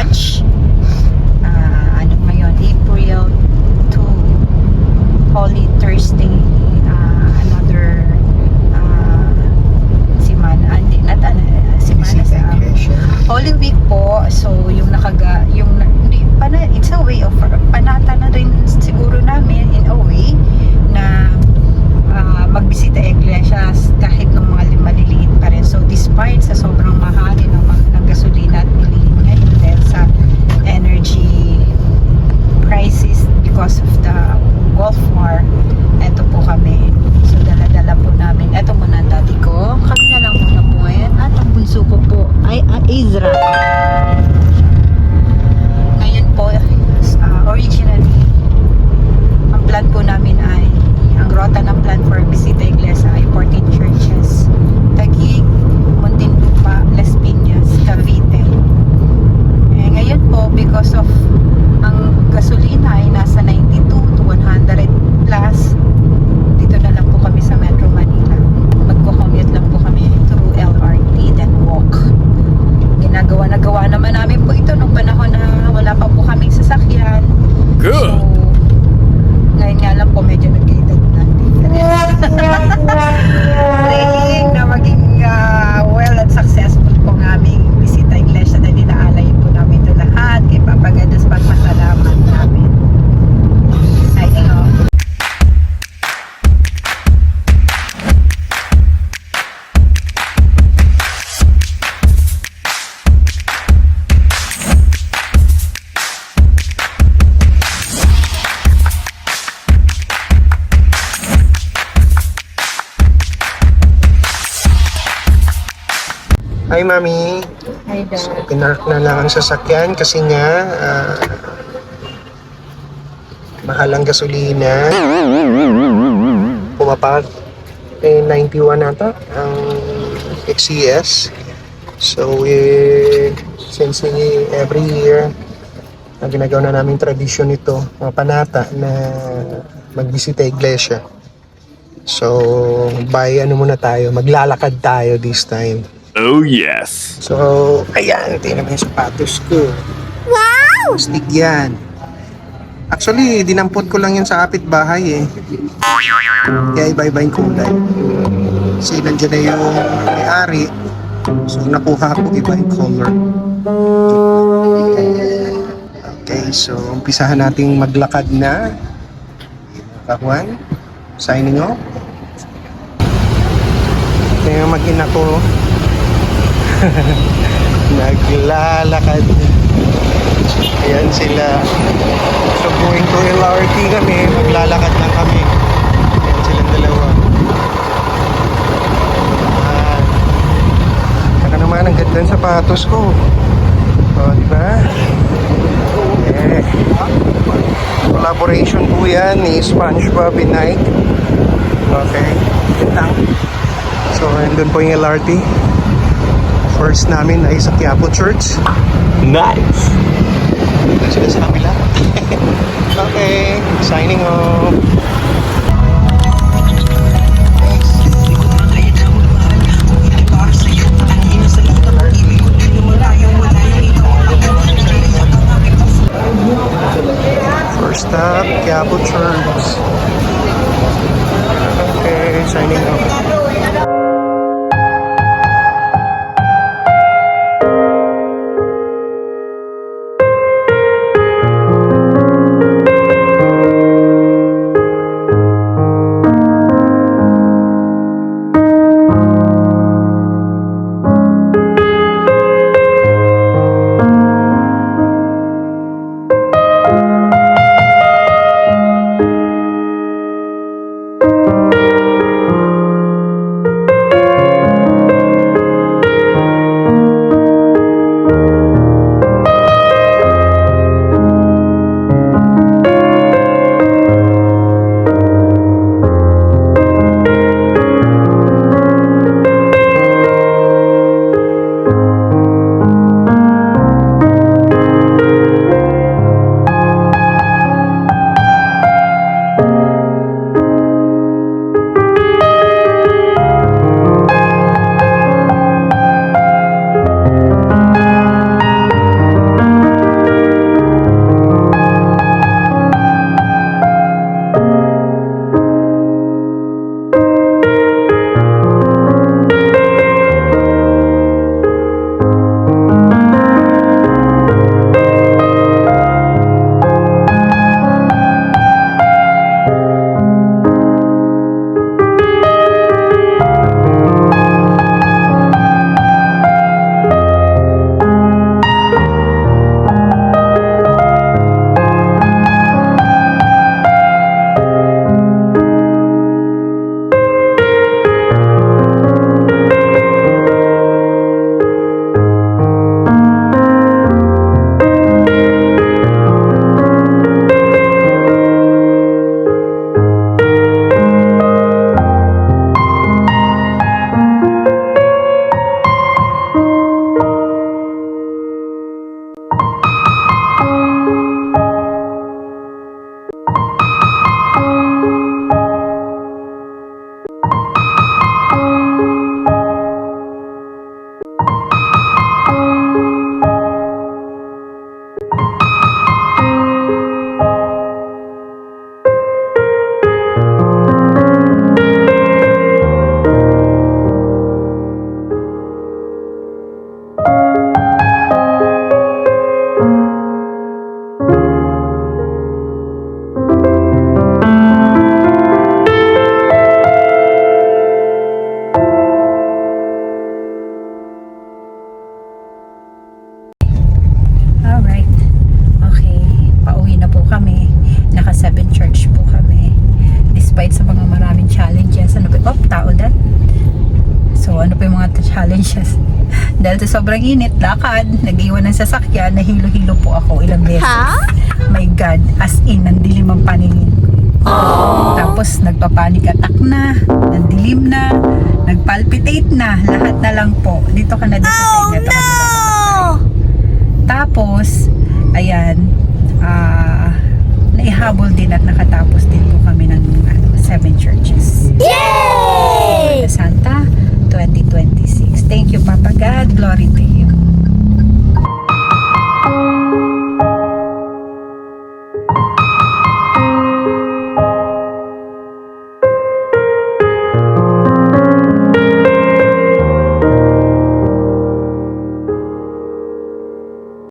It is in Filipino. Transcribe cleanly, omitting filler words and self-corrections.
March. Ano ngayon? April to Holy Thursday. Another Simana. Hindi, not Simana sa Holy Week po. So, yung it's a way of panata na rin siguro namin in a way na magbisita iglesia kahit ng mga maliliit pa rin. So despite sa sobrang mahal ng gasolina at bilihin ngayon dahil sa energy crisis because of the Gulf War, eto po kami. So dala-dala po namin. Eto muna ang daddy ko. Kami na lang muna po ngayon. At ang bunso ko po ay Ezra. Ngayon po, originally, ang plan po namin ay ang rota ng plan for Visita Iglesia ay 14 churches. Taguig, Muntinlupa, Las Piñas, Cavite. Ngayon po, because of ang gasolina ay nasa 92 to 100 plus, dito na lang po kami sa Metro Manila. Magko-commute lang po kami through LRT, then walk. Ginagawa naman namin po ito nung panahon na wala pa po kaming sasakyan. Good! So, ngayon nga lang po medyo nag-edad na. Praying na maging well at successful po ng aming bisita iglesia na inaalayin po namin ito lahat kay Papa God sa pagpasalamat namin. Signing off. Hi, Mami. Hi, Dad. So, pinark na lang ang sasakyan kasi nga mahal ang gasolina. Pumapak 91 nata ang XCS. So, since every year ginagawa na namin tradisyon ito, mga panata na magbisita iglesia. So, muna tayo, maglalakad tayo this time. Oh yes! So, ayan, tingnan mo yung sapatos ko. Wow! Astig yan. Actually, dinampot ko lang yan sa kapitbahay eh. Kaya iba-iba yung kulay. Kasi nandiyan na yung may-ari. So, nakuha ko iba yung color. Okay, so, umpisahan nating maglakad na. Kakuan, signing off. Ito yung mag-ina ko. Naglalakad. Ayan sila. So going to LRT kami, maglalakad lang kami. Ayan silang dalawa. Saka naman ang ganda ng sapatos ko. O, diba? Eh, collaboration po yan ni SpongeBob and Nike. Okay. Yun lang. So, andun po yung LRT. First namin ay sa Quiapo Church. Nice! Doon sila sa kabila. Okay, signing off. First stop, Quiapo Church. Okay, signing off. despite sa mga maraming challenges. Ano pa? Tao dahil. So, ano pa yung mga challenges? Dahil sa sobrang init, lakad, nag-iwan ng sasakyan, nahilo-hilo po ako ilang beses. My God, as in, nandilim ang paningin. Tapos, nagpapanik attack na, nandilim na, nagpalpitate na, lahat na lang po. Dito ka na dito sa inyo. Tapos, ayan, naihabol din at nakatapos din